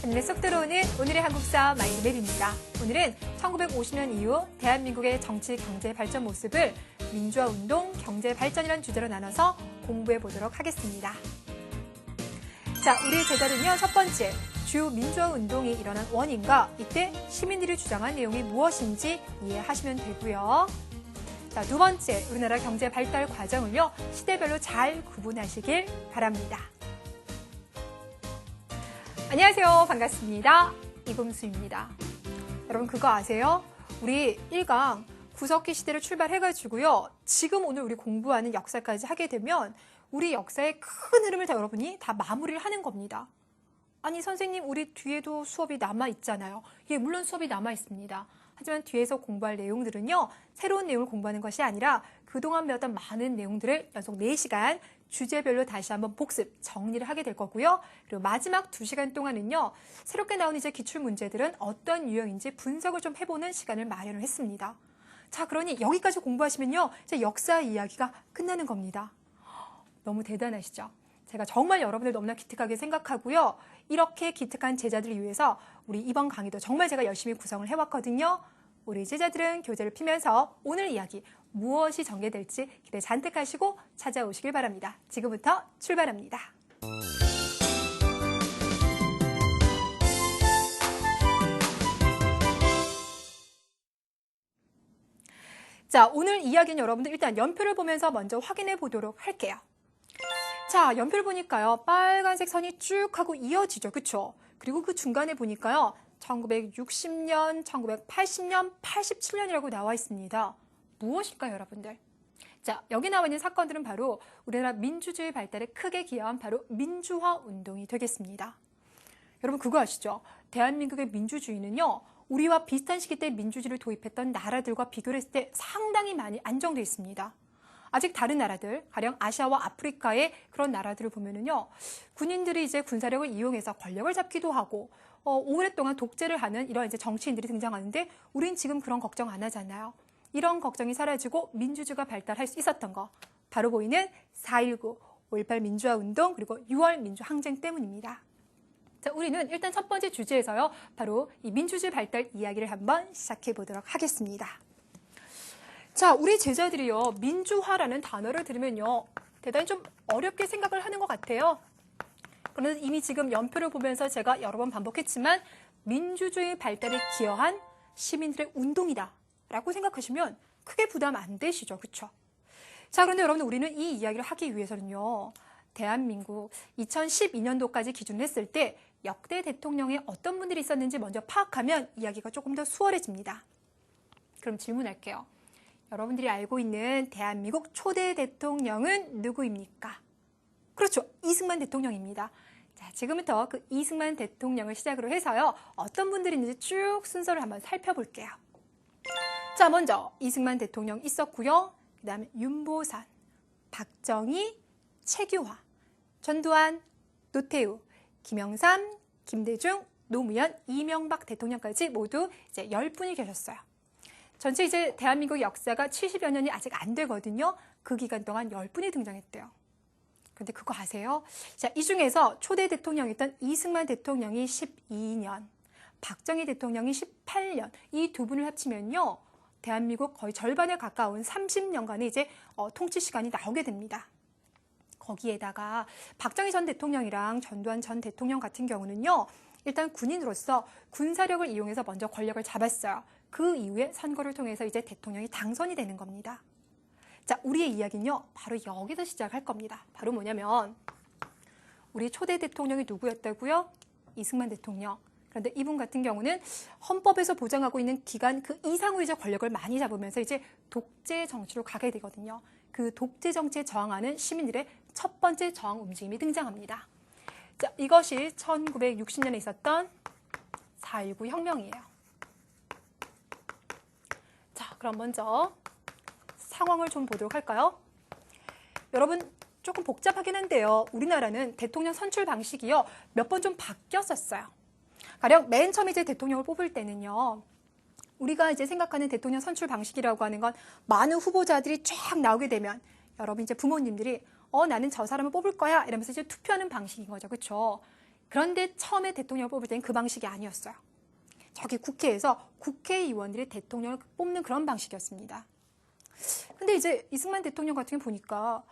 눈에 쏙 들어오는 오늘의 한국사 마인드맵입니다. 오늘은 1950년 이후 대한민국의 정치, 경제 발전 모습을 민주화 운동, 경제 발전이라는 주제로 나눠서 공부해 보도록 하겠습니다. 자, 우리 제자는요, 첫 번째, 주요 민주화 운동이 일어난 원인과 이때 시민들이 주장한 내용이 무엇인지 이해하시면 되고요. 자, 두 번째, 우리나라 경제 발달 과정을요, 시대별로 잘 구분하시길 바랍니다. 안녕하세요. 반갑습니다. 이금수입니다. 여러분 그거 아세요? 우리 1강 구석기 시대를 출발해가지고요. 지금 오늘 우리 공부하는 역사까지 하게 되면 우리 역사의 큰 흐름을 다 여러분이 다 마무리를 하는 겁니다. 아니 선생님 우리 뒤에도 수업이 남아있잖아요. 예, 물론 수업이 남아있습니다. 하지만 뒤에서 공부할 내용들은요. 새로운 내용을 공부하는 것이 아니라 그동안 배웠던 많은 내용들을 연속 4시간 주제별로 다시 한번 복습, 정리를 하게 될 거고요. 그리고 마지막 2시간 동안은요. 새롭게 나온 이제 기출문제들은 어떤 유형인지 분석을 좀 해보는 시간을 마련을 했습니다. 자, 그러니 여기까지 공부하시면요. 이제 역사 이야기가 끝나는 겁니다. 너무 대단하시죠? 제가 정말 여러분들 너무나 기특하게 생각하고요. 이렇게 기특한 제자들을 위해서 우리 이번 강의도 정말 제가 열심히 구성을 해왔거든요. 우리 제자들은 교재를 피면서 오늘 이야기 무엇이 전개될지 기대 잔뜩 하시고 찾아오시길 바랍니다. 지금부터 출발합니다. 자, 오늘 이야기는 여러분들 일단 연표를 보면서 먼저 확인해 보도록 할게요. 자, 연표를 보니까요. 빨간색 선이 쭉 하고 이어지죠. 그쵸? 그리고 그 중간에 보니까요. 1960년, 1980년, 87년이라고 나와 있습니다. 무엇일까요, 여러분들? 자, 여기 나와 있는 사건들은 바로 우리나라 민주주의 발달에 크게 기여한 바로 민주화 운동이 되겠습니다. 여러분 그거 아시죠? 대한민국의 민주주의는요. 우리와 비슷한 시기 때 민주주의를 도입했던 나라들과 비교를 했을 때 상당히 많이 안정되어 있습니다. 아직 다른 나라들, 가령 아시아와 아프리카의 그런 나라들을 보면은요, 군인들이 이제 군사력을 이용해서 권력을 잡기도 하고, 오랫동안 독재를 하는 이런 이제 정치인들이 등장하는데, 우린 지금 그런 걱정 안 하잖아요. 이런 걱정이 사라지고 민주주의가 발달할 수 있었던 거, 바로 보이는 4.19, 5.18 민주화 운동, 그리고 6월 민주항쟁 때문입니다. 자, 우리는 일단 첫 번째 주제에서요, 바로 이 민주주의 발달 이야기를 한번 시작해 보도록 하겠습니다. 자, 우리 제자들이요, 민주화라는 단어를 들으면요, 대단히 좀 어렵게 생각을 하는 것 같아요. 그런데 이미 지금 연표를 보면서 제가 여러 번 반복했지만 민주주의 발달에 기여한 시민들의 운동이다 라고 생각하시면 크게 부담 안 되시죠, 그렇죠? 자, 그런데 여러분 우리는 이 이야기를 하기 위해서는요, 대한민국 2012년도까지 기준을 했을 때 역대 대통령에 어떤 분들이 있었는지 먼저 파악하면 이야기가 조금 더 수월해집니다. 그럼 질문할게요. 여러분들이 알고 있는 대한민국 초대 대통령은 누구입니까? 그렇죠. 이승만 대통령입니다. 자, 지금부터 그 이승만 대통령을 시작으로 해서요. 어떤 분들이 있는지 쭉 순서를 한번 살펴볼게요. 자, 먼저 이승만 대통령 있었고요. 그 다음에 윤보선, 박정희, 최규화, 전두환, 노태우, 김영삼, 김대중, 노무현, 이명박 대통령까지 모두 이제 10분이 계셨어요. 전체 이제 대한민국 역사가 70여 년이 아직 안 되거든요. 그 기간 동안 10분이 등장했대요. 근데 그거 아세요? 자, 이 중에서 초대 대통령이었던 이승만 대통령이 12년, 박정희 대통령이 18년, 이 두 분을 합치면요. 대한민국 거의 절반에 가까운 30년간의 이제 통치 시간이 나오게 됩니다. 거기에다가 박정희 전 대통령이랑 전두환 전 대통령 같은 경우는요. 일단 군인으로서 군사력을 이용해서 먼저 권력을 잡았어요. 그 이후에 선거를 통해서 이제 대통령이 당선이 되는 겁니다. 자, 우리의 이야기는요. 바로 여기서 시작할 겁니다. 바로 뭐냐면 우리 초대 대통령이 누구였다고요? 이승만 대통령. 그런데 이분 같은 경우는 헌법에서 보장하고 있는 기간 그 이상으로 이제 권력을 많이 잡으면서 이제 독재 정치로 가게 되거든요. 그 독재 정치에 저항하는 시민들의 첫 번째 저항 움직임이 등장합니다. 자, 이것이 1960년에 있었던 4.19 혁명이에요. 자, 그럼 먼저 상황을 좀 보도록 할까요? 여러분 조금 복잡하긴 한데요. 우리나라는 대통령 선출 방식이요. 몇 번 좀 바뀌었었어요. 가령 맨 처음 이제 대통령을 뽑을 때는요. 우리가 이제 생각하는 대통령 선출 방식이라고 하는 건 많은 후보자들이 쫙 나오게 되면 여러분 이제 부모님들이 나는 저 사람을 뽑을 거야 이러면서 이제 투표하는 방식인 거죠. 그렇죠? 그런데 처음에 대통령을 뽑을 때는 그 방식이 아니었어요. 저기 국회에서 국회의원들이 대통령을 뽑는 그런 방식이었습니다. 근데 이제 이승만 대통령 같은 경우 보니까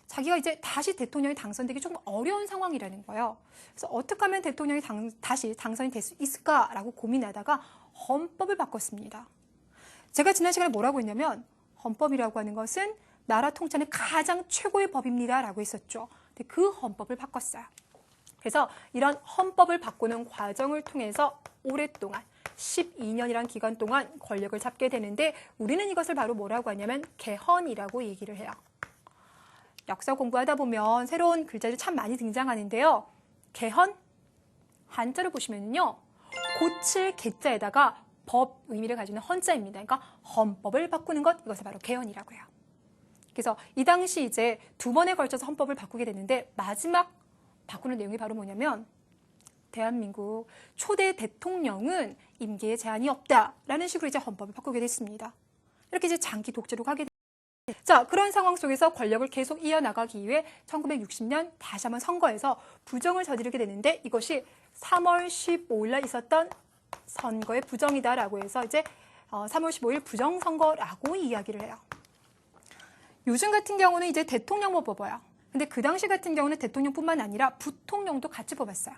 자기가 이제 다시 대통령이 당선되기 조금 어려운 상황이라는 거예요. 그래서 어떻게 하면 대통령이 다시 당선이 될 수 있을까라고 고민하다가 헌법을 바꿨습니다. 제가 지난 시간에 뭐라고 했냐면 헌법이라고 하는 것은 나라 통치하는 가장 최고의 법입니다 라고 했었죠. 근데 그 헌법을 바꿨어요. 그래서 이런 헌법을 바꾸는 과정을 통해서 오랫동안 12년이라는 기간 동안 권력을 잡게 되는데 우리는 이것을 바로 뭐라고 하냐면 개헌이라고 얘기를 해요. 역사 공부하다 보면 새로운 글자들이 참 많이 등장하는데요. 개헌, 한자를 보시면요. 고칠 개자에다가 법 의미를 가지는 헌자입니다. 그러니까 헌법을 바꾸는 것, 이것을 바로 개헌이라고 해요. 그래서 이 당시 이제 두 번에 걸쳐서 헌법을 바꾸게 됐는데 마지막 바꾸는 내용이 바로 뭐냐면 대한민국 초대 대통령은 임기에 제한이 없다라는 식으로 이제 헌법을 바꾸게 됐습니다. 이렇게 이제 장기 독재로 가게 됐습니다. 자, 그런 상황 속에서 권력을 계속 이어나가기 위해 1960년 다시 한번 선거에서 부정을 저지르게 되는데 이것이 3월 15일 날 있었던 선거의 부정이다라고 해서 이제 3월 15일 부정선거라고 이야기를 해요. 요즘 같은 경우는 이제 대통령만 뽑아요. 근데 그 당시 같은 경우는 대통령뿐만 아니라 부통령도 같이 뽑았어요.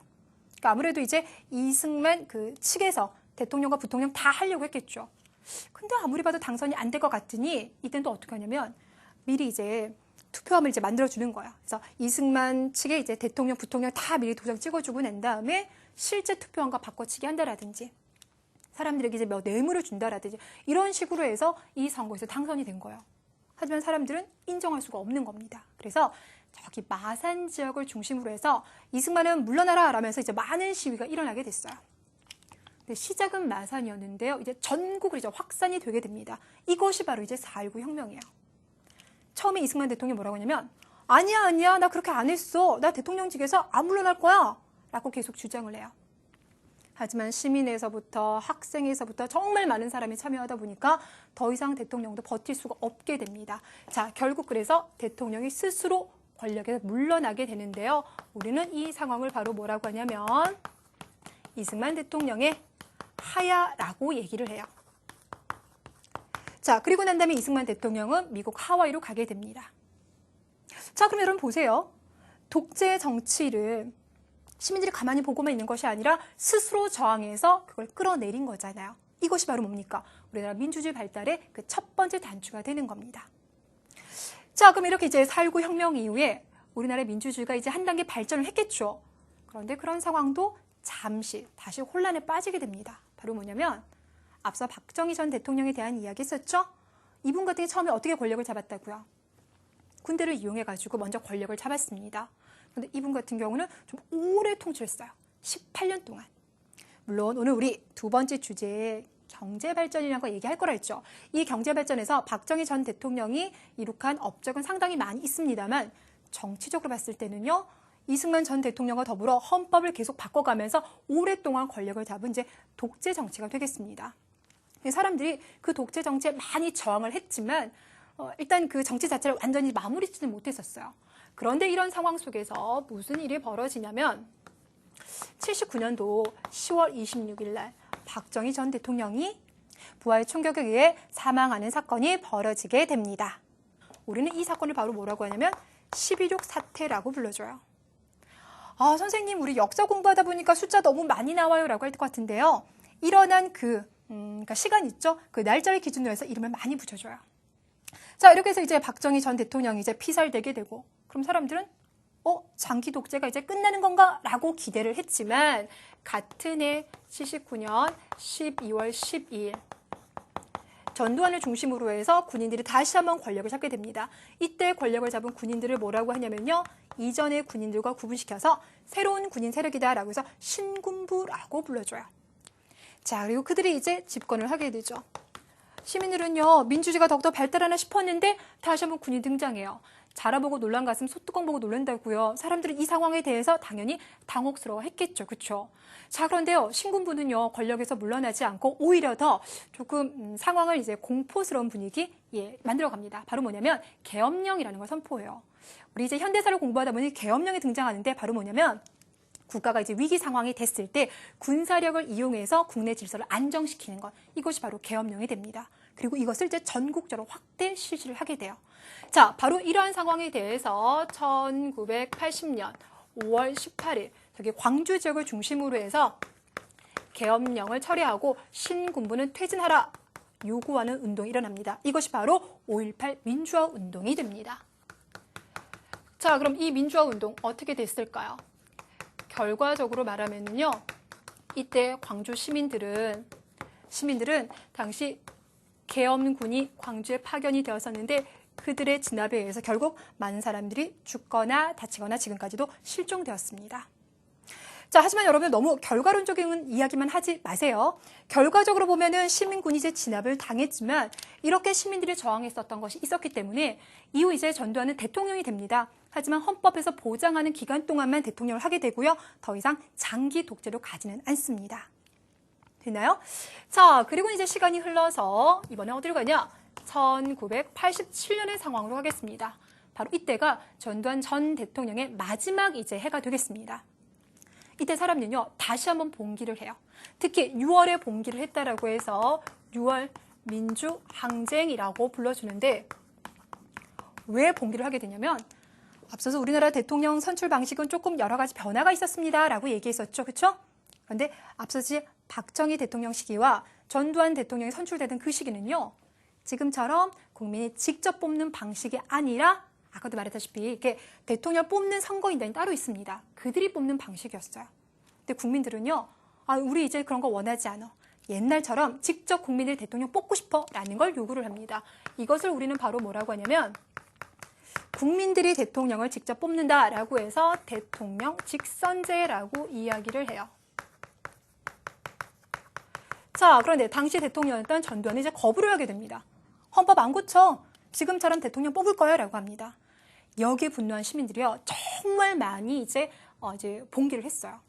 그러니까 아무래도 이제 이승만 그 측에서 대통령과 부통령 다 하려고 했겠죠. 근데 아무리 봐도 당선이 안 될 것 같으니 이때는 또 어떻게 하냐면 미리 이제 투표함을 이제 만들어주는 거야. 그래서 이승만 측에 이제 대통령, 부통령 다 미리 도장 찍어주고 난 다음에 실제 투표함과 바꿔치기 한다라든지 사람들에게 이제 몇 뇌물을 준다라든지 이런 식으로 해서 이 선거에서 당선이 된 거예요. 하지만 사람들은 인정할 수가 없는 겁니다. 그래서 저기 마산 지역을 중심으로 해서 이승만은 물러나라 라면서 이제 많은 시위가 일어나게 됐어요. 근데 시작은 마산이었는데요. 이제 전국으로 이제 확산이 되게 됩니다. 이것이 바로 이제 4.19 혁명이에요. 처음에 이승만 대통령이 뭐라고 하냐면 아니야 나 그렇게 안 했어. 나 대통령직에서 안 물러날 거야 라고 계속 주장을 해요. 하지만 시민에서부터 학생에서부터 정말 많은 사람이 참여하다 보니까 더 이상 대통령도 버틸 수가 없게 됩니다. 자, 결국 그래서 대통령이 스스로 권력에서 물러나게 되는데요. 우리는 이 상황을 바로 뭐라고 하냐면 이승만 대통령의 하야라고 얘기를 해요. 자, 그리고 난 다음에 이승만 대통령은 미국 하와이로 가게 됩니다. 자, 그럼 여러분 보세요. 독재 정치를 시민들이 가만히 보고만 있는 것이 아니라 스스로 저항해서 그걸 끌어내린 거잖아요. 이것이 바로 뭡니까? 우리나라 민주주의 발달의 그 첫 번째 단추가 되는 겁니다. 자, 그럼 이렇게 이제 4.19 혁명 이후에 우리나라의 민주주의가 이제 한 단계 발전을 했겠죠. 그런데 그런 상황도 잠시 다시 혼란에 빠지게 됩니다. 바로 뭐냐면 앞서 박정희 전 대통령에 대한 이야기 했었죠? 이분 같은 게 처음에 어떻게 권력을 잡았다고요? 군대를 이용해가지고 먼저 권력을 잡았습니다. 그런데 이분 같은 경우는 좀 오래 통치했어요. 18년 동안. 물론 오늘 우리 두 번째 주제에 경제발전이라는 거 얘기할 거라 했죠. 이 경제발전에서 박정희 전 대통령이 이룩한 업적은 상당히 많이 있습니다만 정치적으로 봤을 때는요. 이승만 전 대통령과 더불어 헌법을 계속 바꿔가면서 오랫동안 권력을 잡은 이제 독재 정치가 되겠습니다. 사람들이 그 독재 정치에 많이 저항을 했지만 일단 그 정치 자체를 완전히 마무리 짓지는 못했었어요. 그런데 이런 상황 속에서 무슨 일이 벌어지냐면 79년도 10월 26일 날 박정희 전 대통령이 부하의 총격에 의해 사망하는 사건이 벌어지게 됩니다. 우리는 이 사건을 바로 뭐라고 하냐면 12.6 사태라고 불러줘요. 아, 선생님 우리 역사 공부하다 보니까 숫자 너무 많이 나와요 라고 할 것 같은데요. 일어난 그러니까 시간 있죠? 그 날짜를 기준으로 해서 이름을 많이 붙여줘요. 자, 이렇게 해서 이제 박정희 전 대통령이 이제 피살되게 되고 그럼 사람들은 장기 독재가 이제 끝나는 건가? 라고 기대를 했지만 같은 해 79년 12월 12일 전두환을 중심으로 해서 군인들이 다시 한번 권력을 잡게 됩니다. 이때 권력을 잡은 군인들을 뭐라고 하냐면요. 이전의 군인들과 구분시켜서 새로운 군인 세력이다라고 해서 신군부라고 불러줘요. 자, 그리고 그들이 이제 집권을 하게 되죠. 시민들은요. 민주주의가 더욱더 발달하나 싶었는데 다시 한번 군이 등장해요. 자라보고 놀란 가슴 소뚜껑 보고 놀란다고요. 사람들은 이 상황에 대해서 당연히 당혹스러워했겠죠. 그렇죠? 자, 그런데요. 신군부는요. 권력에서 물러나지 않고 오히려 더 조금 상황을 이제 공포스러운 분위기 만들어갑니다. 바로 뭐냐면 계엄령이라는 걸 선포해요. 우리 이제 현대사를 공부하다 보니 계엄령이 등장하는데 바로 뭐냐면 국가가 이제 위기 상황이 됐을 때 군사력을 이용해서 국내 질서를 안정시키는 것, 이것이 바로 계엄령이 됩니다. 그리고 이것을 이제 전국적으로 확대 실시를 하게 돼요. 자, 바로 이러한 상황에 대해서 1980년 5월 18일 저기 광주 지역을 중심으로 해서 계엄령을 철회하고 신군부는 퇴진하라 요구하는 운동이 일어납니다. 이것이 바로 5.18 민주화 운동이 됩니다. 자, 그럼 이 민주화 운동 어떻게 됐을까요? 결과적으로 말하면요, 이때 광주 시민들은 당시 계엄군이 광주에 파견이 되었었는데 그들의 진압에 의해서 결국 많은 사람들이 죽거나 다치거나 지금까지도 실종되었습니다. 자, 하지만 여러분 너무 결과론적인 이야기만 하지 마세요. 결과적으로 보면은 시민군이 이제 진압을 당했지만 이렇게 시민들이 저항했었던 것이 있었기 때문에 이후 이제 전두환은 대통령이 됩니다. 하지만 헌법에서 보장하는 기간 동안만 대통령을 하게 되고요. 더 이상 장기 독재로 가지는 않습니다. 됐나요? 자, 그리고 이제 시간이 흘러서 이번에 어디로 가냐? 1987년의 상황으로 가겠습니다. 바로 이때가 전두환 전 대통령의 마지막 이제 해가 되겠습니다. 이때 사람들은요, 다시 한번 봉기를 해요. 특히 6월에 봉기를 했다라고 해서 6월 민주항쟁이라고 불러주는데 왜 봉기를 하게 되냐면 앞서서 우리나라 대통령 선출 방식은 조금 여러 가지 변화가 있었습니다 라고 얘기했었죠. 그렇죠? 그런데 앞서서 박정희 대통령 시기와 전두환 대통령이 선출되던 그 시기는요, 지금처럼 국민이 직접 뽑는 방식이 아니라 아까도 말했다시피 이렇게 대통령 뽑는 선거인단이 따로 있습니다. 그들이 뽑는 방식이었어요. 근데 국민들은요, 우리 이제 그런 거 원하지 않아. 옛날처럼 직접 국민들 대통령 뽑고 싶어 라는 걸 요구를 합니다. 이것을 우리는 바로 뭐라고 하냐면 국민들이 대통령을 직접 뽑는다라고 해서 대통령 직선제라고 이야기를 해요. 자, 그런데 당시 대통령이었던 전두환은 이제 거부를 하게 됩니다. 헌법 안 고쳐. 지금처럼 대통령 뽑을 거야 라고 합니다. 여기에 분노한 시민들이요, 정말 많이 이제 봉기를 했어요.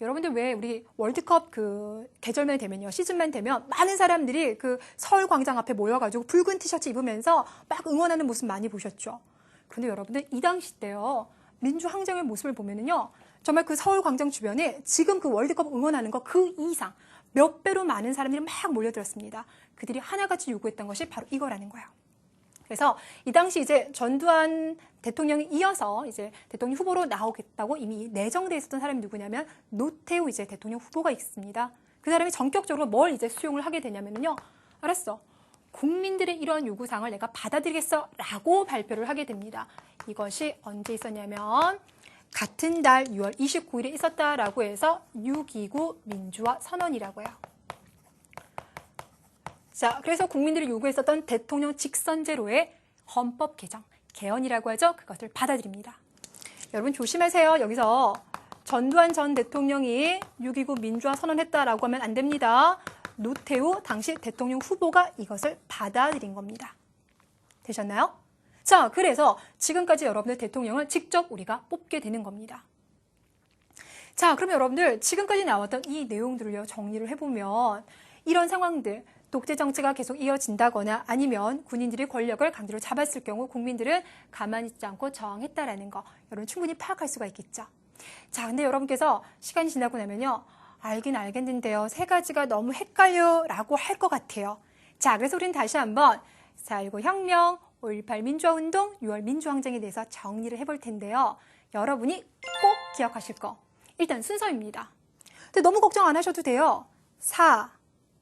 여러분들 왜 우리 월드컵 그 계절만 되면요, 시즌만 되면 많은 사람들이 그 서울 광장 앞에 모여가지고 붉은 티셔츠 입으면서 막 응원하는 모습 많이 보셨죠? 그런데 여러분들 이 당시 때요, 민주항쟁의 모습을 보면은요, 정말 그 서울 광장 주변에 지금 그 월드컵 응원하는 거 그 이상 몇 배로 많은 사람들이 막 몰려들었습니다. 그들이 하나같이 요구했던 것이 바로 이거라는 거예요. 그래서 이 당시 이제 전두환 대통령이 이어서 이제 대통령 후보로 나오겠다고 이미 내정돼 있었던 사람이 누구냐면 노태우 이제 대통령 후보가 있습니다. 그 사람이 전격적으로 뭘 이제 수용을 하게 되냐면요, 알았어, 국민들의 이러한 요구사항을 내가 받아들이겠어라고 발표를 하게 됩니다. 이것이 언제 있었냐면 같은 달 6월 29일에 있었다라고 해서 6.29 민주화 선언이라고 해요. 자, 그래서 국민들이 요구했었던 대통령 직선제로의 헌법 개정, 개헌이라고 하죠. 그것을 받아들입니다. 여러분 조심하세요. 여기서 전두환 전 대통령이 6.29 민주화 선언했다라고 하면 안 됩니다. 노태우 당시 대통령 후보가 이것을 받아들인 겁니다. 되셨나요? 자, 그래서 지금까지 여러분들 대통령을 직접 우리가 뽑게 되는 겁니다. 자, 그럼 여러분들 지금까지 나왔던 이 내용들을 정리를 해보면 이런 상황들, 독재 정치가 계속 이어진다거나 아니면 군인들이 권력을 강제로 잡았을 경우 국민들은 가만히 있지 않고 저항했다라는 거, 여러분 충분히 파악할 수가 있겠죠. 자, 근데 여러분께서 시간이 지나고 나면요, 알긴 알겠는데요, 세 가지가 너무 헷갈려 라고 할 것 같아요. 자, 그래서 우리는 다시 한번 4.19 혁명, 5.18 민주화운동, 6월 민주항쟁에 대해서 정리를 해볼 텐데요. 여러분이 꼭 기억하실 거, 일단 순서입니다. 근데 너무 걱정 안 하셔도 돼요. 4,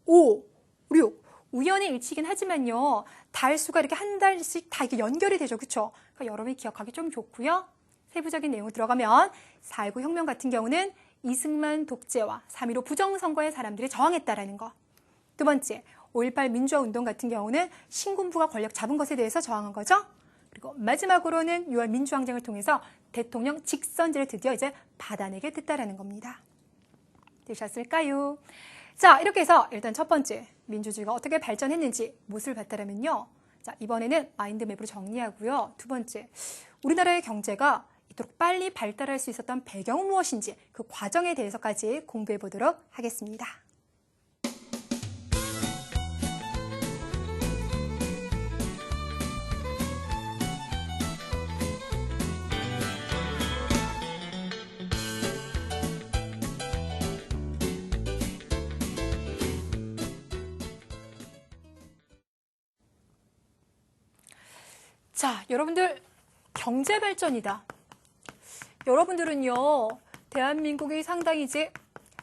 5, 6. 우연의 일치이긴 하지만요, 달수가 이렇게 한 달씩 다 이렇게 연결이 되죠. 그렇죠? 그러니까 여러분이 기억하기 좀 좋고요. 세부적인 내용을 들어가면 4.19 혁명 같은 경우는 이승만 독재와 3.15 부정선거에 사람들이 저항했다라는 거. 두 번째, 5.18 민주화 운동 같은 경우는 신군부가 권력 잡은 것에 대해서 저항한 거죠. 그리고 마지막으로는 6월 민주항쟁을 통해서 대통령 직선제를 드디어 이제 받아내게 됐다라는 겁니다. 되셨을까요? 자, 이렇게 해서 일단 첫 번째, 민주주의가 어떻게 발전했는지 무엇을 봤다라면요. 자, 이번에는 마인드맵으로 정리하고요. 두 번째, 우리나라의 경제가 이토록 빨리 발달할 수 있었던 배경은 무엇인지 그 과정에 대해서까지 공부해 보도록 하겠습니다. 자, 여러분들 경제 발전이다. 여러분들은요, 대한민국이 상당히 이제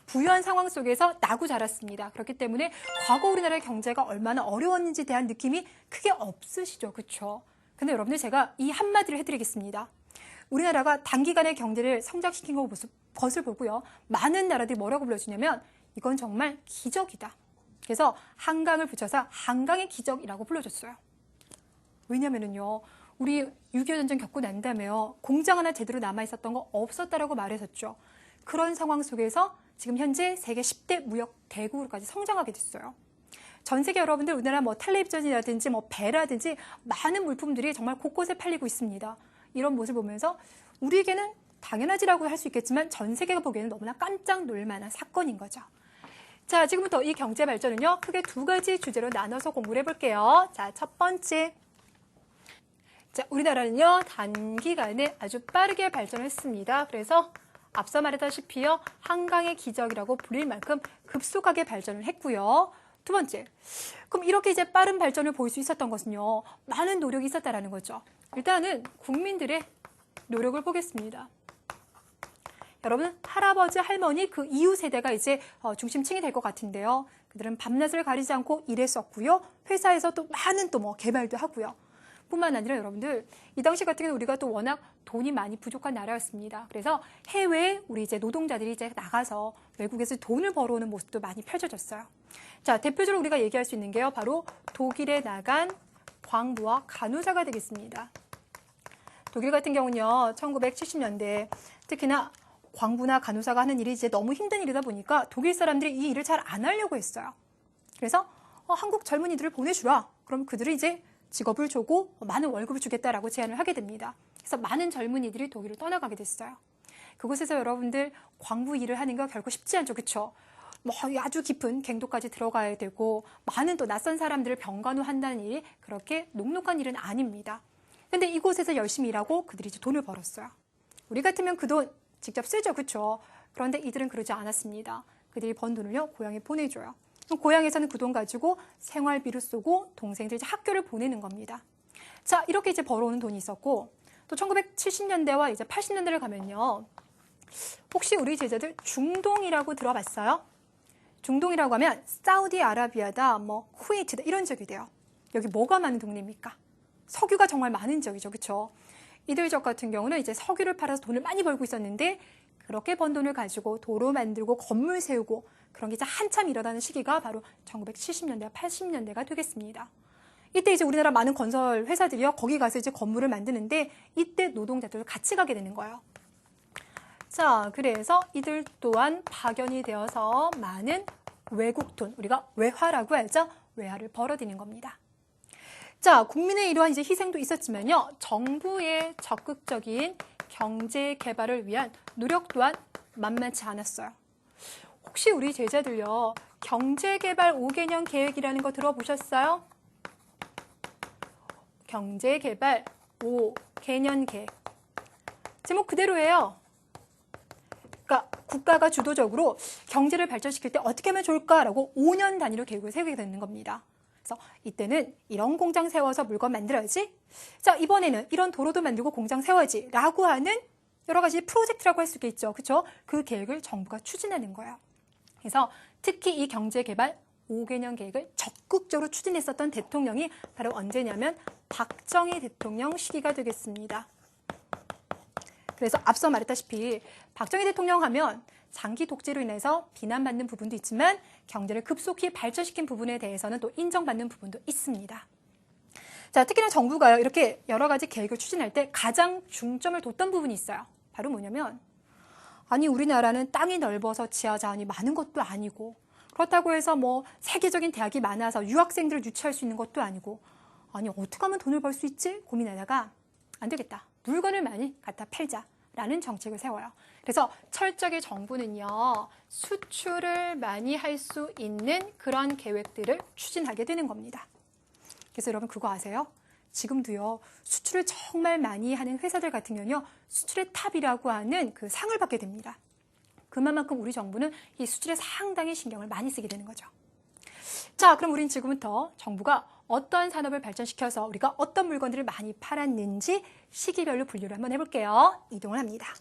부유한 상황 속에서 나고 자랐습니다. 그렇기 때문에 과거 우리나라의 경제가 얼마나 어려웠는지에 대한 느낌이 크게 없으시죠. 그렇죠? 근데 여러분들 제가 이 한마디를 해드리겠습니다. 우리나라가 단기간에 경제를 성장시킨 것을 보고요. 많은 나라들이 뭐라고 불러주냐면 이건 정말 기적이다. 그래서 한강을 붙여서 한강의 기적이라고 불러줬어요. 왜냐면은요. 우리 6.25 전쟁 겪고 난 다음에요. 공장 하나 제대로 남아있었던 거 없었다라고 말했었죠. 그런 상황 속에서 지금 현재 세계 10대 무역 대국으로까지 성장하게 됐어요. 전 세계 여러분들 우리나라 뭐 텔레비전이라든지 뭐 배라든지 많은 물품들이 정말 곳곳에 팔리고 있습니다. 이런 모습을 보면서 우리에게는 당연하지라고 할 수 있겠지만 전 세계가 보기에는 너무나 깜짝 놀 만한 사건인 거죠. 자, 지금부터 이 경제 발전은요. 크게 두 가지 주제로 나눠서 공부를 해볼게요. 자, 첫 번째. 자, 우리나라는요. 단기간에 아주 빠르게 발전했습니다. 그래서 앞서 말했다시피요. 한강의 기적이라고 불릴 만큼 급속하게 발전을 했고요. 두 번째, 그럼 이렇게 이제 빠른 발전을 보일 수 있었던 것은요. 많은 노력이 있었다라는 거죠. 일단은 국민들의 노력을 보겠습니다. 여러분, 할아버지, 할머니 그 이후 세대가 이제 중심층이 될 것 같은데요. 그들은 밤낮을 가리지 않고 일했었고요. 회사에서 또 많은 또 뭐 개발도 하고요. 뿐만 아니라 여러분들 이 당시 같은 경우는 우리가 또 워낙 돈이 많이 부족한 나라였습니다. 그래서 해외에 우리 이제 노동자들이 이제 나가서 외국에서 돈을 벌어오는 모습도 많이 펼쳐졌어요. 자, 대표적으로 우리가 얘기할 수 있는 게요. 바로 독일에 나간 광부와 간호사가 되겠습니다. 독일 같은 경우는요. 1970년대 특히나 광부나 간호사가 하는 일이 이제 너무 힘든 일이다 보니까 독일 사람들이 이 일을 잘 안 하려고 했어요. 그래서 한국 젊은이들을 보내주라. 그럼 그들이 이제 직업을 주고 많은 월급을 주겠다라고 제안을 하게 됩니다. 그래서 많은 젊은이들이 독일을 떠나가게 됐어요. 그곳에서 여러분들 광부 일을 하는 거 결코 쉽지 않죠. 그렇죠? 뭐 아주 깊은 갱도까지 들어가야 되고 많은 또 낯선 사람들을 병간호한다는 일이 그렇게 녹록한 일은 아닙니다. 근데 이곳에서 열심히 일하고 그들이 이제 돈을 벌었어요. 우리 같으면 그 돈 직접 쓰죠. 그렇죠? 그런데 이들은 그러지 않았습니다. 그들이 번 돈을요. 고향에 보내줘요. 고향에서는 그 돈 가지고 생활비를 쓰고 동생들 이제 학교를 보내는 겁니다. 자, 이렇게 이제 벌어오는 돈이 있었고 또 1970년대와 이제 80년대를 가면요. 혹시 우리 제자들 중동이라고 들어봤어요? 중동이라고 하면 사우디아라비아다, 뭐 쿠웨이트다 이런 지역이 돼요. 여기 뭐가 많은 동네입니까? 석유가 정말 많은 지역이죠. 그렇죠? 이들 지역 같은 경우는 이제 석유를 팔아서 돈을 많이 벌고 있었는데 그렇게 번 돈을 가지고 도로 만들고 건물 세우고 그런 게 이제 한참 일어나는 시기가 바로 1970년대와 80년대가 되겠습니다. 이때 이제 우리나라 많은 건설 회사들이요. 거기 가서 이제 건물을 만드는데 이때 노동자들 같이 가게 되는 거예요. 자, 그래서 이들 또한 파견이 되어서 많은 외국 돈, 우리가 외화라고 하죠. 외화를 벌어들이는 겁니다. 자, 국민의 이러한 이제 희생도 있었지만요. 정부의 적극적인 경제 개발을 위한 노력 또한 만만치 않았어요. 혹시 우리 제자들요. 경제개발 5개년 계획이라는 거 들어보셨어요? 경제개발 5개년 계획. 제목 그대로예요. 그러니까 국가가 주도적으로 경제를 발전시킬 때 어떻게 하면 좋을까라고 5년 단위로 계획을 세우게 되는 겁니다. 그래서 이때는 이런 공장 세워서 물건 만들어야지. 자, 이번에는 이런 도로도 만들고 공장 세워야지 라고 하는 여러 가지 프로젝트라고 할 수 있겠죠. 그렇죠? 그 계획을 정부가 추진하는 거예요. 그래서 특히 이 경제개발 5개년 계획을 적극적으로 추진했었던 대통령이 바로 언제냐면 박정희 대통령 시기가 되겠습니다. 그래서 앞서 말했다시피 박정희 대통령 하면 장기 독재로 인해서 비난받는 부분도 있지만 경제를 급속히 발전시킨 부분에 대해서는 또 인정받는 부분도 있습니다. 자, 특히나 정부가요, 이렇게 여러 가지 계획을 추진할 때 가장 중점을 뒀던 부분이 있어요. 바로 뭐냐면, 아니, 우리나라는 땅이 넓어서 지하 자원이 많은 것도 아니고, 그렇다고 해서 뭐 세계적인 대학이 많아서 유학생들을 유치할 수 있는 것도 아니고, 아니, 어떻게 하면 돈을 벌 수 있지? 고민하다가, 안 되겠다. 물건을 많이 갖다 팔자라는 정책을 세워요. 그래서 철저하게 정부는요, 수출을 많이 할 수 있는 그런 계획들을 추진하게 되는 겁니다. 그래서 여러분 그거 아세요? 지금도요, 수출을 정말 많이 하는 회사들 같은 경우는요, 수출의 탑이라고 하는 그 상을 받게 됩니다. 그만큼 우리 정부는 이 수출에 상당히 신경을 많이 쓰게 되는 거죠. 자, 그럼 우린 지금부터 정부가 어떤 산업을 발전시켜서 우리가 어떤 물건들을 많이 팔았는지 시기별로 분류를 한번 해볼게요. 이동을 합니다.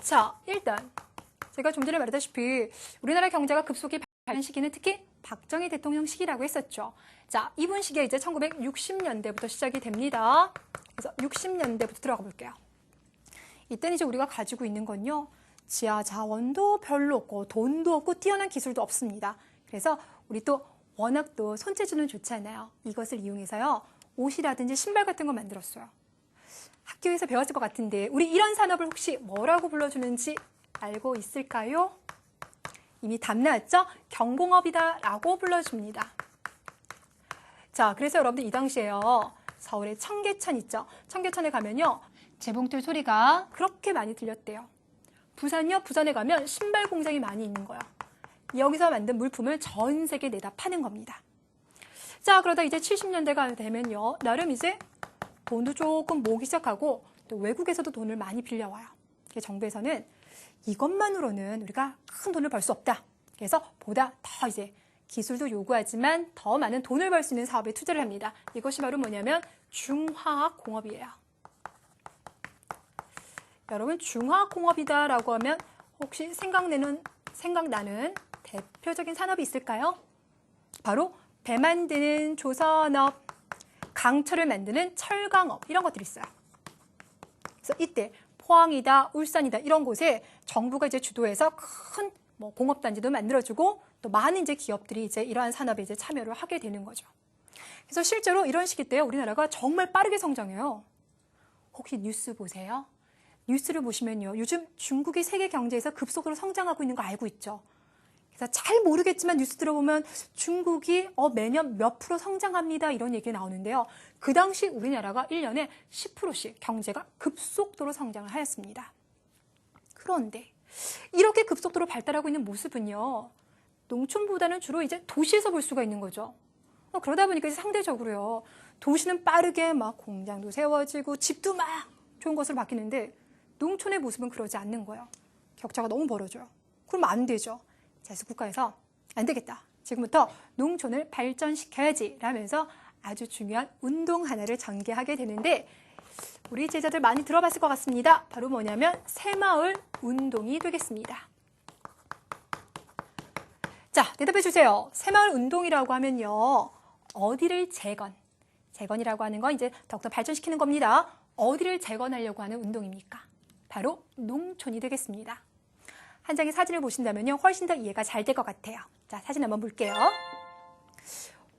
자, 일단 제가 좀 전에 말했다시피 우리나라 경제가 급속히 발전 시기는 특히 박정희 대통령 시기라고 했었죠. 자, 이분 시기가 이제 1960년대부터 시작이 됩니다. 그래서 60년대부터 들어가 볼게요. 이때는 이제 우리가 가지고 있는 건요, 지하 자원도 별로 없고 돈도 없고 뛰어난 기술도 없습니다. 그래서 우리 또 워낙 또 손재주는 좋잖아요. 이것을 이용해서요, 옷이라든지 신발 같은 거 만들었어요. 학교에서 배웠을 것 같은데 우리 이런 산업을 혹시 뭐라고 불러주는지 알고 있을까요? 이미 답 나왔죠? 경공업이다라고 불러줍니다. 자, 그래서 여러분들 이 당시에요, 서울의 청계천 있죠? 청계천에 가면요, 재봉틀 소리가 그렇게 많이 들렸대요. 부산요, 부산에 가면 신발 공장이 많이 있는 거예요. 여기서 만든 물품을 전 세계에 내다 파는 겁니다. 자, 그러다 이제 70년대가 되면요, 나름 이제 돈도 조금 모으기 시작하고 또 외국에서도 돈을 많이 빌려와요. 정부에서는 이것만으로는 우리가 큰 돈을 벌 수 없다. 그래서 보다 더 이제 기술도 요구하지만 더 많은 돈을 벌 수 있는 사업에 투자를 합니다. 이것이 바로 뭐냐면 중화학공업이에요. 여러분, 중화학공업이다라고 하면 혹시 생각나는 대표적인 산업이 있을까요? 바로 배 만드는 조선업, 강철을 만드는 철강업, 이런 것들이 있어요. 그래서 이때 포항이다, 울산이다 이런 곳에 정부가 이제 주도해서 큰 공업단지도 만들어주고 또 많은 이제 기업들이 이제 이러한 산업에 이제 참여를 하게 되는 거죠. 그래서 실제로 이런 시기 때 우리나라가 정말 빠르게 성장해요. 혹시 뉴스 보세요? 뉴스를 보시면요, 요즘 중국이 세계 경제에서 급속으로 성장하고 있는 거 알고 있죠? 그래서 잘 모르겠지만 뉴스 들어보면 중국이 매년 몇 프로 성장합니다 이런 얘기가 나오는데요. 그 당시 우리나라가 1년에 10%씩 경제가 급속도로 성장을 하였습니다. 그런데 이렇게 급속도로 발달하고 있는 모습은요, 농촌보다는 주로 이제 도시에서 볼 수가 있는 거죠. 그러다 보니까 이제 상대적으로요, 도시는 빠르게 막 공장도 세워지고 집도 막 좋은 것으로 바뀌는데 농촌의 모습은 그러지 않는 거예요. 격차가 너무 벌어져요. 그럼 안 되죠. 그래서 국가에서 안 되겠다, 지금부터 농촌을 발전시켜야지 라면서 아주 중요한 운동 하나를 전개하게 되는데 우리 제자들 많이 들어봤을 것 같습니다. 바로 뭐냐면 새마을 운동이 되겠습니다. 자, 대답해 주세요. 새마을 운동이라고 하면요, 어디를 재건이라고 하는 건 이제 더욱더 발전시키는 겁니다. 어디를 재건하려고 하는 운동입니까? 바로 농촌이 되겠습니다. 한 장의 사진을 보신다면요, 훨씬 더 이해가 잘 될 것 같아요. 자, 사진 한번 볼게요.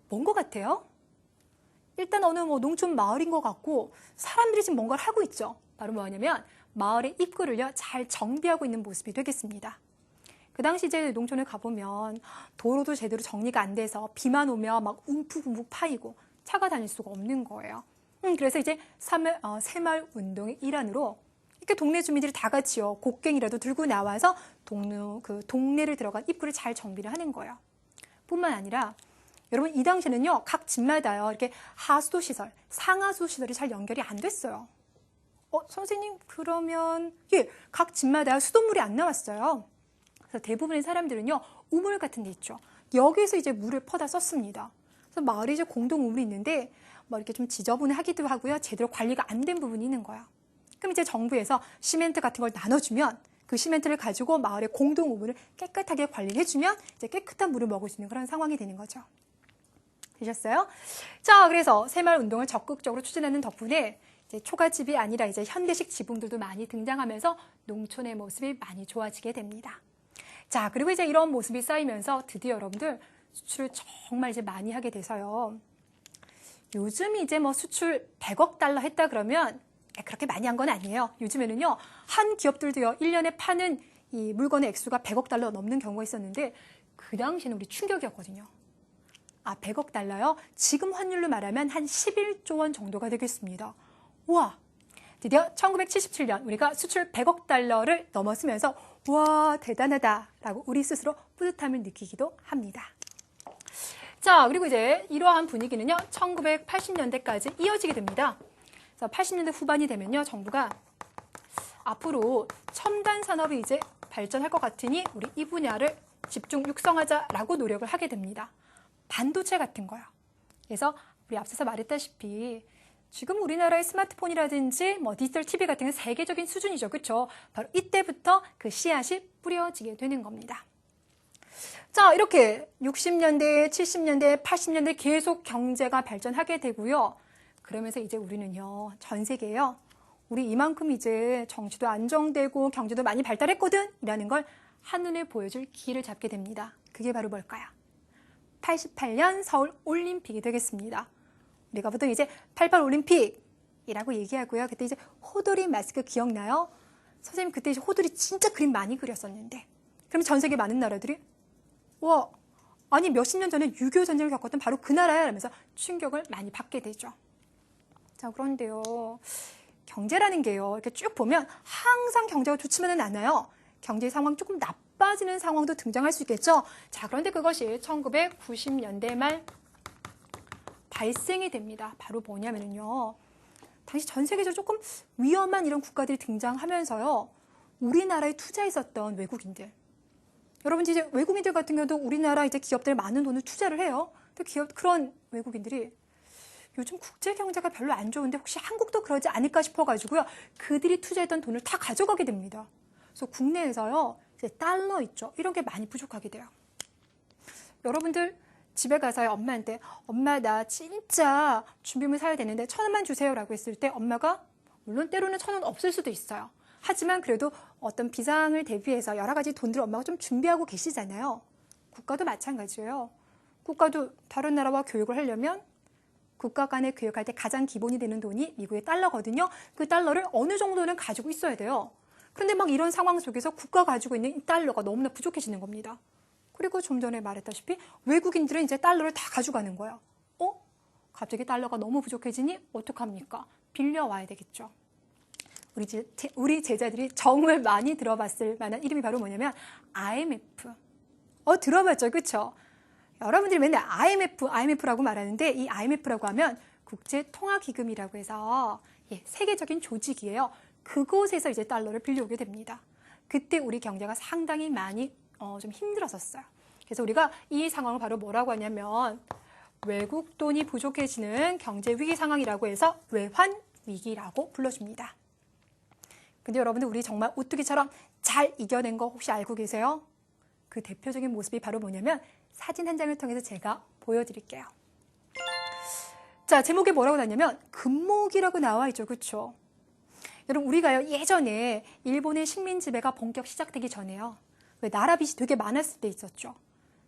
뭔 것 같아요? 일단 어느 농촌 마을인 것 같고 사람들이 지금 뭔가를 하고 있죠. 바로 뭐냐면 마을의 입구를요, 잘 정비하고 있는 모습이 되겠습니다. 그 당시 이제 농촌에 가보면 도로도 제대로 정리가 안 돼서 비만 오면 막 움푹움푹 파이고 차가 다닐 수가 없는 거예요. 그래서 이제 새마을 운동의 일환으로 이렇게 동네 주민들이 다 같이요, 곡괭이라도 들고 나와서 동네를 들어간 입구를 잘 정비를 하는 거예요. 뿐만 아니라 여러분, 이 당시에는요, 각 집마다요, 이렇게 하수도 시설, 상하수 시설이 잘 연결이 안 됐어요. 선생님, 그러면 각 집마다 수돗물이 안 나왔어요. 그래서 대부분의 사람들은요, 우물 같은 데 있죠. 여기서 이제 물을 퍼다 썼습니다. 그래서 마을에 이제 공동 우물이 있는데 이렇게 좀 지저분하기도 하고요, 제대로 관리가 안 된 부분이 있는 거예요. 그럼 이제 정부에서 시멘트 같은 걸 나눠주면 그 시멘트를 가지고 마을의 공동 우물을 깨끗하게 관리를 해주면 이제 깨끗한 물을 먹을 수 있는 그런 상황이 되는 거죠. 되셨어요? 자, 그래서 새마을 운동을 적극적으로 추진하는 덕분에 이제 초가집이 아니라 이제 현대식 지붕들도 많이 등장하면서 농촌의 모습이 많이 좋아지게 됩니다. 자, 그리고 이제 이런 모습이 쌓이면서 드디어 여러분들 수출을 정말 이제 많이 하게 돼서요, 요즘 이제 수출 100억 달러 했다 그러면 그렇게 많이 한 건 아니에요. 요즘에는요, 한 기업들도요, 1년에 파는 이 물건의 액수가 100억 달러 넘는 경우가 있었는데 그 당시에는 우리 충격이었거든요. 100억 달러요? 지금 환율로 말하면 한 11조 원 정도가 되겠습니다. 와, 드디어 1977년 우리가 수출 100억 달러를 넘었으면서 와, 대단하다라고 우리 스스로 뿌듯함을 느끼기도 합니다. 자, 그리고 이제 이러한 분위기는요, 1980년대까지 이어지게 됩니다. 그래서 80년대 후반이 되면요, 정부가 앞으로 첨단 산업이 이제 발전할 것 같으니 우리 이 분야를 집중 육성하자라고 노력을 하게 됩니다. 반도체 같은 거요. 그래서 우리 앞서서 말했다시피 지금 우리나라의 스마트폰이라든지 뭐 디지털 TV 같은 건 세계적인 수준이죠. 그렇죠? 바로 이때부터 그 씨앗이 뿌려지게 되는 겁니다. 자, 이렇게 60년대, 70년대, 80년대 계속 경제가 발전하게 되고요. 그러면서 이제 우리는요, 전 세계에요. 우리 이만큼 이제 정치도 안정되고 경제도 많이 발달했거든? 이라는 걸 한눈에 보여줄 기회를 잡게 됩니다. 그게 바로 뭘까요? 88년 서울 올림픽이 되겠습니다. 우리가 보통 이제 88 올림픽이라고 얘기하고요. 그때 이제 호돌이 마스크 기억나요? 선생님 그때 이제 호돌이 진짜 그림 많이 그렸었는데. 그러면 전 세계 많은 나라들이 와, 아니 몇십 년 전에 6.25 전쟁을 겪었던 바로 그 나라야 라면서 충격을 많이 받게 되죠. 자, 그런데요. 경제라는 게요. 이렇게 쭉 보면 항상 경제가 좋지만은 않아요. 경제 상황 조금 나빠지는 상황도 등장할 수 있겠죠. 자, 그런데 그것이 1990년대 말 발생이 됩니다. 바로 뭐냐면요. 당시 전 세계적으로 조금 위험한 이런 국가들이 등장하면서요. 우리나라에 투자했었던 외국인들. 여러분 이제 외국인들 같은 경우도 우리나라 이제 기업들 많은 돈을 투자를 해요. 근데 그런 외국인들이 요즘 국제 경제가 별로 안 좋은데 혹시 한국도 그러지 않을까 싶어가지고요. 그들이 투자했던 돈을 다 가져가게 됩니다. 그래서 국내에서요. 이제 달러 있죠. 이런 게 많이 부족하게 돼요. 여러분들 집에 가서요. 엄마한테 엄마 나 진짜 준비물 사야 되는데 1,000원만 주세요라고 했을 때 엄마가 물론 때로는 1,000원 없을 수도 있어요. 하지만 그래도 어떤 비상을 대비해서 여러 가지 돈들을 엄마가 좀 준비하고 계시잖아요. 국가도 마찬가지예요. 국가도 다른 나라와 교육을 하려면 국가 간에 교육할 때 가장 기본이 되는 돈이 미국의 달러거든요. 그 달러를 어느 정도는 가지고 있어야 돼요. 그런데 막 이런 상황 속에서 국가가 가지고 있는 이 달러가 너무나 부족해지는 겁니다. 그리고 좀 전에 말했다시피 외국인들은 이제 달러를 다 가져가는 거예요. 갑자기 달러가 너무 부족해지니 어떡합니까? 빌려와야 되겠죠. 우리 제자들이 정말 많이 들어봤을 만한 이름이 바로 뭐냐면 IMF. 들어봤죠? 그렇죠? 여러분들이 맨날 IMF라고 말하는데 이 IMF라고 하면 국제통화기금이라고 해서 세계적인 조직이에요. 그곳에서 이제 달러를 빌려오게 됩니다. 그때 우리 경제가 상당히 많이 좀 힘들었었어요. 그래서 우리가 이 상황을 바로 뭐라고 하냐면 외국 돈이 부족해지는 경제 위기 상황이라고 해서 외환 위기라고 불러줍니다. 근데 여러분들 우리 정말 오뚜기처럼 잘 이겨낸 거 혹시 알고 계세요? 그 대표적인 모습이 바로 뭐냐면 사진 한 장을 통해서 제가 보여드릴게요. 자, 제목에 뭐라고 나왔냐면 금목이라고 나와 있죠. 그렇죠? 여러분 우리가요 예전에 일본의 식민 지배가 본격 시작되기 전에요. 왜 나라 빚이 되게 많았을 때 있었죠.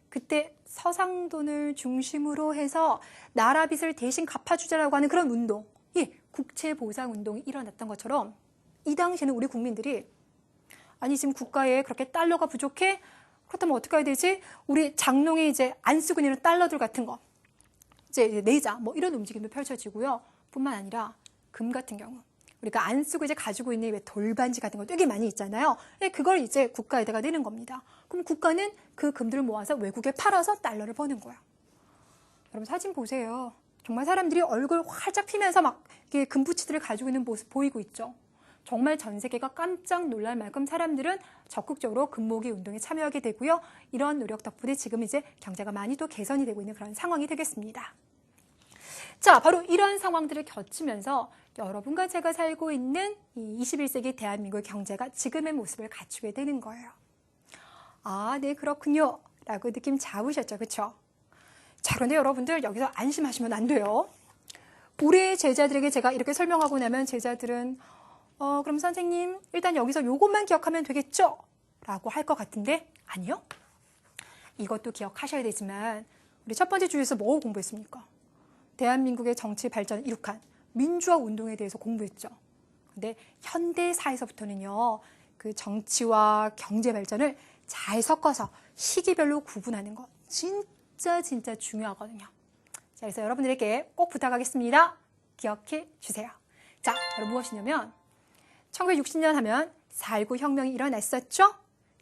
그때 서상돈을 중심으로 해서 나라 빚을 대신 갚아주자라고 하는 그런 운동, 국채보상운동이 일어났던 것처럼 이 당시에는 우리 국민들이 아니 지금 국가에 그렇게 달러가 부족해? 그렇다면 어떻게 해야 되지? 우리 장롱에 이제 안 쓰고 있는 달러들 같은 거 이제 내자 뭐 이런 움직임도 펼쳐지고요. 뿐만 아니라 금 같은 경우 우리가 안 쓰고 이제 가지고 있는 왜 돌반지 같은 거 되게 많이 있잖아요. 그걸 이제 국가에다가 내는 겁니다. 그럼 국가는 그 금들을 모아서 외국에 팔아서 달러를 버는 거예요. 여러분 사진 보세요. 정말 사람들이 얼굴 활짝 피면서 막 이렇게 금부치들을 가지고 있는 모습 보이고 있죠. 정말 전 세계가 깜짝 놀랄 만큼 사람들은 적극적으로 금모으기 운동에 참여하게 되고요. 이런 노력 덕분에 지금 이제 경제가 많이 또 개선이 되고 있는 그런 상황이 되겠습니다. 자, 바로 이런 상황들을 겪으면서 여러분과 제가 살고 있는 이 21세기 대한민국의 경제가 지금의 모습을 갖추게 되는 거예요. 아, 네, 그렇군요. 라고 느낌 잡으셨죠, 그렇죠? 자, 그런데 여러분들 여기서 안심하시면 안 돼요. 우리 제자들에게 제가 이렇게 설명하고 나면 제자들은 그럼 선생님 일단 여기서 요것만 기억하면 되겠죠? 라고 할 것 같은데 아니요. 이것도 기억하셔야 되지만 우리 첫 번째 주에서 뭐 공부했습니까? 대한민국의 정치 발전을 이룩한 민주화 운동에 대해서 공부했죠. 근데 현대사에서부터는요. 그 정치와 경제 발전을 잘 섞어서 시기별로 구분하는 거 진짜 중요하거든요. 자, 그래서 여러분들에게 꼭 부탁하겠습니다. 기억해 주세요. 자, 바로 무엇이냐면 1960년 하면 4.19 혁명이 일어났었죠.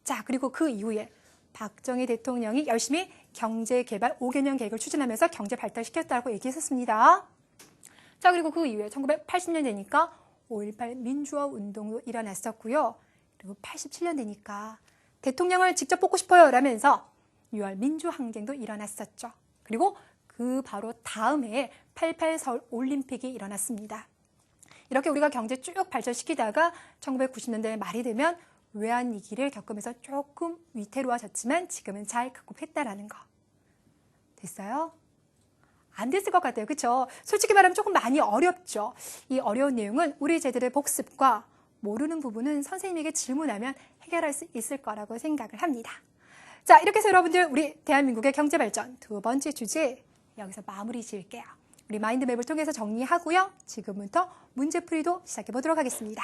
자, 그리고 그 이후에 박정희 대통령이 열심히 경제개발 5개년 계획을 추진하면서 경제 발달시켰다고 얘기했었습니다. 자, 그리고 그 이후에 1980년 되니까 5.18 민주화 운동도 일어났었고요. 그리고 87년 되니까 대통령을 직접 뽑고 싶어요 라면서 6월 민주항쟁도 일어났었죠. 그리고 그 바로 다음 해에 88 서울 올림픽이 일어났습니다. 이렇게 우리가 경제 쭉 발전시키다가 1990년대 말이 되면 외환위기를 겪으면서 조금 위태로워졌지만 지금은 잘 극복했다라는 거. 됐어요? 안 됐을 것 같아요. 그렇죠? 솔직히 말하면 조금 많이 어렵죠. 이 어려운 내용은 우리 제들의 복습과 모르는 부분은 선생님에게 질문하면 해결할 수 있을 거라고 생각을 합니다. 자, 이렇게 해서 여러분들 우리 대한민국의 경제발전 두 번째 주제 여기서 마무리 지을게요. 우리 마인드맵을 통해서 정리하고요. 지금부터 문제풀이도 시작해 보도록 하겠습니다.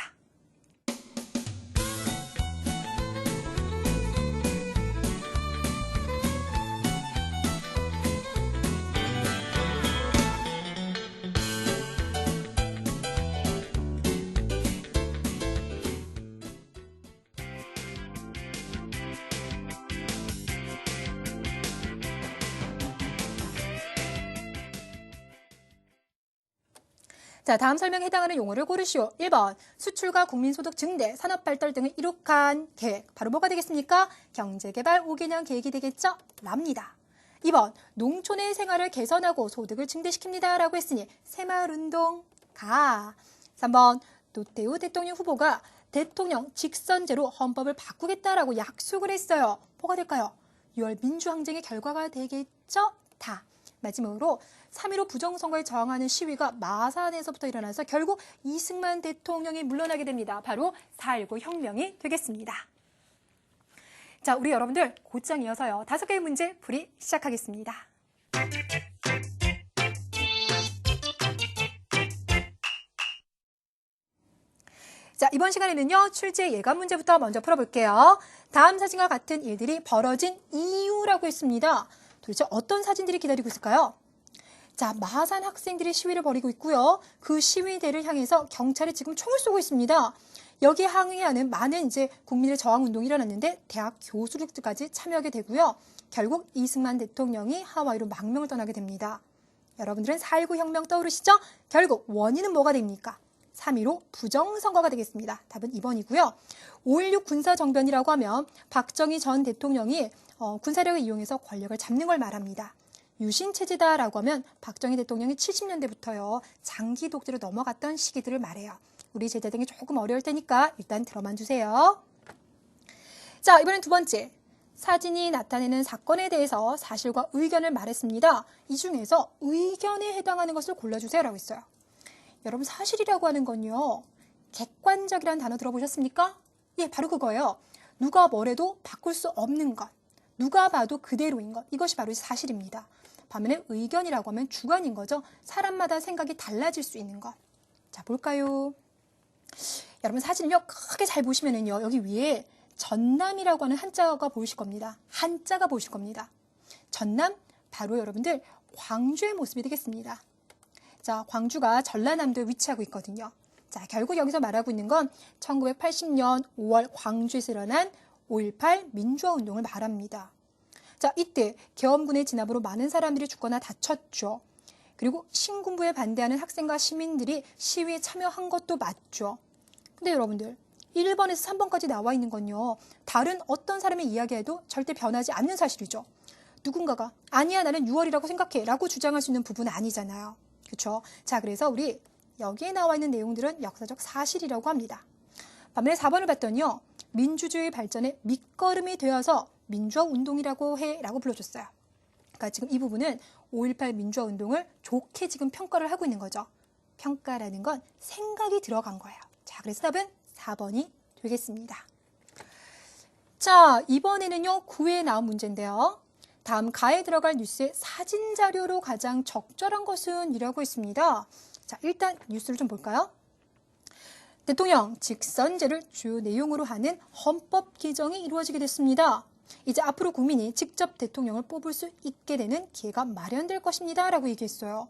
자, 다음 설명에 해당하는 용어를 고르시오. 1번, 수출과 국민소득 증대, 산업발달 등을 이룩한 계획. 바로 뭐가 되겠습니까? 경제개발 5개년 계획이 되겠죠? 랍니다. 2번, 농촌의 생활을 개선하고 소득을 증대시킵니다. 라고 했으니 새마을운동 가. 3번, 노태우 대통령 후보가 대통령 직선제로 헌법을 바꾸겠다라고 약속을 했어요. 뭐가 될까요? 6월 민주항쟁의 결과가 되겠죠? 다. 마지막으로 3.15 부정선거에 저항하는 시위가 마산에서부터 일어나서 결국 이승만 대통령이 물러나게 됩니다. 바로 4.19 혁명이 되겠습니다. 자, 우리 여러분들 곧장 이어서요. 5개의 문제 풀이 시작하겠습니다. 자, 이번 시간에는요. 출제 예감 문제부터 먼저 풀어볼게요. 다음 사진과 같은 일들이 벌어진 이유라고 했습니다. 도대체 어떤 사진들이 기다리고 있을까요? 자, 마산 학생들이 시위를 벌이고 있고요. 그 시위대를 향해서 경찰이 지금 총을 쏘고 있습니다. 여기에 항의하는 많은 이제 국민의 저항 운동이 일어났는데 대학 교수들까지 참여하게 되고요. 결국 이승만 대통령이 하와이로 망명을 떠나게 됩니다. 여러분들은 4.19 혁명 떠오르시죠? 결국 원인은 뭐가 됩니까? 3.15 부정선거가 되겠습니다. 답은 2번이고요. 5.16 군사정변이라고 하면 박정희 전 대통령이 군사력을 이용해서 권력을 잡는 걸 말합니다. 유신체제다라고 하면 박정희 대통령이 70년대부터요. 장기 독재로 넘어갔던 시기들을 말해요. 우리 제자 등이 조금 어려울 테니까 일단 들어만 주세요. 자, 이번엔 두 번째. 사진이 나타내는 사건에 대해서 사실과 의견을 말했습니다. 이 중에서 의견에 해당하는 것을 골라주세요 라고 했어요. 여러분 사실이라고 하는 건요. 객관적이라는 단어 들어보셨습니까? 예, 바로 그거예요. 누가 뭐래도 바꿀 수 없는 것. 누가 봐도 그대로인 것. 이것이 바로 사실입니다. 반면에 의견이라고 하면 주관인 거죠. 사람마다 생각이 달라질 수 있는 것. 자, 볼까요? 여러분 사진을요. 크게 잘 보시면은요. 여기 위에 전남이라고 하는 한자가 보이실 겁니다. 한자가 보이실 겁니다. 전남, 바로 여러분들 광주의 모습이 되겠습니다. 자, 광주가 전라남도에 위치하고 있거든요. 자, 결국 여기서 말하고 있는 건 1980년 5월 광주에서 일어난 5.18 민주화 운동을 말합니다. 자, 이때 계엄군의 진압으로 많은 사람들이 죽거나 다쳤죠. 그리고 신군부에 반대하는 학생과 시민들이 시위에 참여한 것도 맞죠. 근데 여러분들 1번에서 3번까지 나와 있는 건요. 다른 어떤 사람의 이야기에도 절대 변하지 않는 사실이죠. 누군가가 아니야 나는 6월이라고 생각해 라고 주장할 수 있는 부분은 아니잖아요. 그렇죠? 자, 그래서 우리 여기에 나와 있는 내용들은 역사적 사실이라고 합니다. 반면에 4번을 봤더니요. 민주주의 발전의 밑거름이 되어서 민주화 운동이라고 해라고 불러줬어요. 그러니까 지금 이 부분은 5.18 민주화 운동을 좋게 지금 평가를 하고 있는 거죠. 평가라는 건 생각이 들어간 거예요. 자, 그래서 답은 4번이 되겠습니다. 자, 이번에는요. 9회에 나온 문제인데요. 다음 가에 들어갈 뉴스의 사진 자료로 가장 적절한 것은 이라고 했습니다. 자, 일단 뉴스를 좀 볼까요? 대통령 직선제를 주요 내용으로 하는 헌법 개정이 이루어지게 됐습니다. 이제 앞으로 국민이 직접 대통령을 뽑을 수 있게 되는 기회가 마련될 것입니다. 라고 얘기했어요.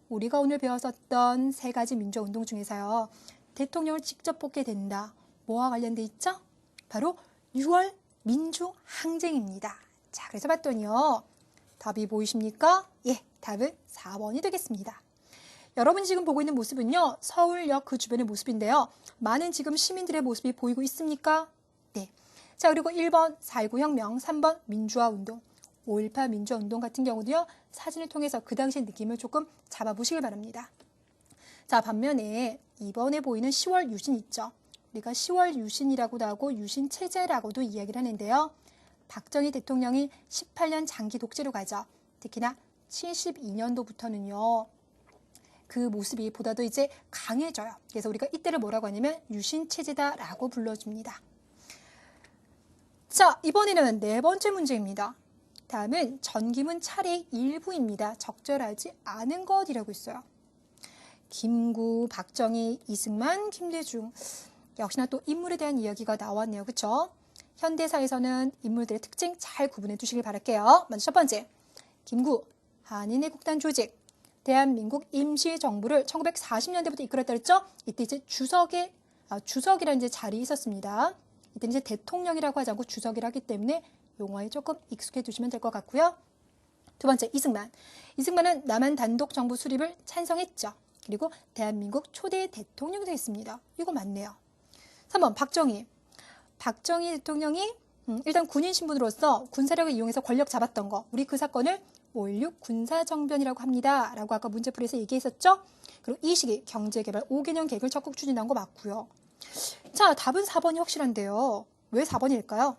우리가 오늘 배웠었던 3가지 민주화운동 중에서요. 대통령을 직접 뽑게 된다. 뭐와 관련돼 있죠? 바로 6월 민주항쟁입니다. 자, 그래서 봤더니요. 답이 보이십니까? 예, 답은 4번이 되겠습니다. 여러분이 지금 보고 있는 모습은요. 서울역 그 주변의 모습인데요. 많은 지금 시민들의 모습이 보이고 있습니까? 네. 자, 그리고 1번 4.19 혁명, 3번 민주화 운동. 5.18 민주화운동 같은 경우도요. 사진을 통해서 그 당시의 느낌을 조금 잡아보시길 바랍니다. 자, 반면에 이번에 보이는 10월 유신 있죠. 우리가 10월 유신이라고도 하고 유신체제라고도 이야기를 하는데요. 박정희 대통령이 18년 장기 독재로 가죠. 특히나 72년도부터는요. 그 모습이 보다도 이제 강해져요. 그래서 우리가 이때를 뭐라고 하냐면 유신체제다라고 불러줍니다. 자, 이번에는 네 번째 문제입니다. 다음은 전기문 차례 일부입니다. 적절하지 않은 것이라고 있어요. 김구, 박정희, 이승만, 김대중. 역시나 또 인물에 대한 이야기가 나왔네요. 그렇죠? 현대사에서는 인물들의 특징 잘 구분해 두시길 바랄게요. 먼저 첫 번째, 김구, 한인애국단 조직, 대한민국 임시정부를 1940년대부터 이끌었다 그랬죠? 이때 이제 주석이라는 이제 자리에 있었습니다. 이때 이제 대통령이라고 하지 않고 주석이라 하기 때문에 용어에 조금 익숙해 두시면 될 것 같고요. 두 번째, 이승만. 이승만은 남한 단독 정부 수립을 찬성했죠. 그리고 대한민국 초대 대통령이 되었습니다. 이거 맞네요. 3번, 박정희. 박정희 대통령이 일단 군인 신분으로서 군사력을 이용해서 권력 잡았던 거. 우리 그 사건을 5.16 군사정변이라고 합니다. 라고 아까 문제풀이에서 얘기했었죠. 그리고 이 시기 경제개발 5개년 계획을 적극 추진한 거 맞고요. 자, 답은 4번이 확실한데요. 왜 4번일까요?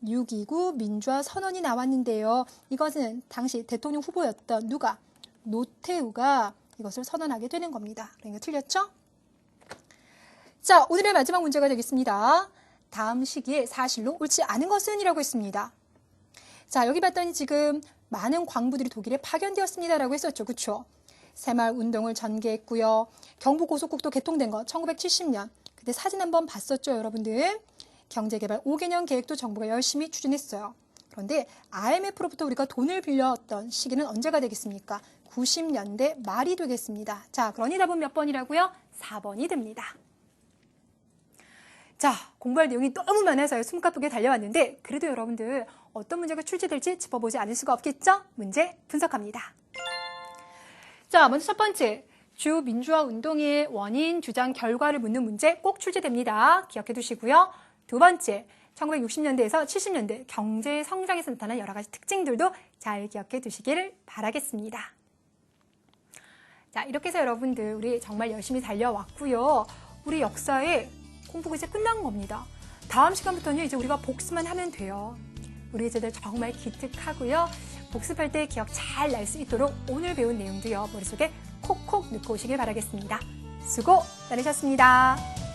6.29 민주화 선언이 나왔는데요. 이것은 당시 대통령 후보였던 누가? 노태우가 이것을 선언하게 되는 겁니다. 그러니까 틀렸죠? 자, 오늘의 마지막 문제가 되겠습니다. 다음 시기에 사실로 옳지 않은 것은 이라고 했습니다. 자, 여기 봤더니 지금 많은 광부들이 독일에 파견되었습니다 라고 했었죠. 그렇죠? 새마을운동을 전개했고요. 경부고속국도 개통된 거 1970년. 그때 사진 한번 봤었죠, 여러분들. 경제개발 5개년 계획도 정부가 열심히 추진했어요. 그런데 IMF로부터 우리가 돈을 빌렸던 시기는 언제가 되겠습니까? 90년대 말이 되겠습니다. 자, 그러니 답은 몇 번이라고요? 4번이 됩니다. 자, 공부할 내용이 너무 많아서 숨가쁘게 달려왔는데 그래도 여러분들 어떤 문제가 출제될지 짚어보지 않을 수가 없겠죠? 문제 분석합니다. 자, 먼저 첫 번째, 주 민주화 운동의 원인, 주장, 결과를 묻는 문제 꼭 출제됩니다. 기억해 두시고요. 두 번째, 1960년대에서 70년대 경제 성장에서 나타난 여러 가지 특징들도 잘 기억해 두시기를 바라겠습니다. 자, 이렇게 해서 여러분들 우리 정말 열심히 달려왔고요. 우리 역사에 공부가 이제 끝난 겁니다. 다음 시간부터는 이제 우리가 복습만 하면 돼요. 우리 이제들 정말 기특하고요. 복습할 때 기억 잘 날 수 있도록 오늘 배운 내용도요. 머릿속에 콕콕 넣고 오시길 바라겠습니다. 수고 많으셨습니다.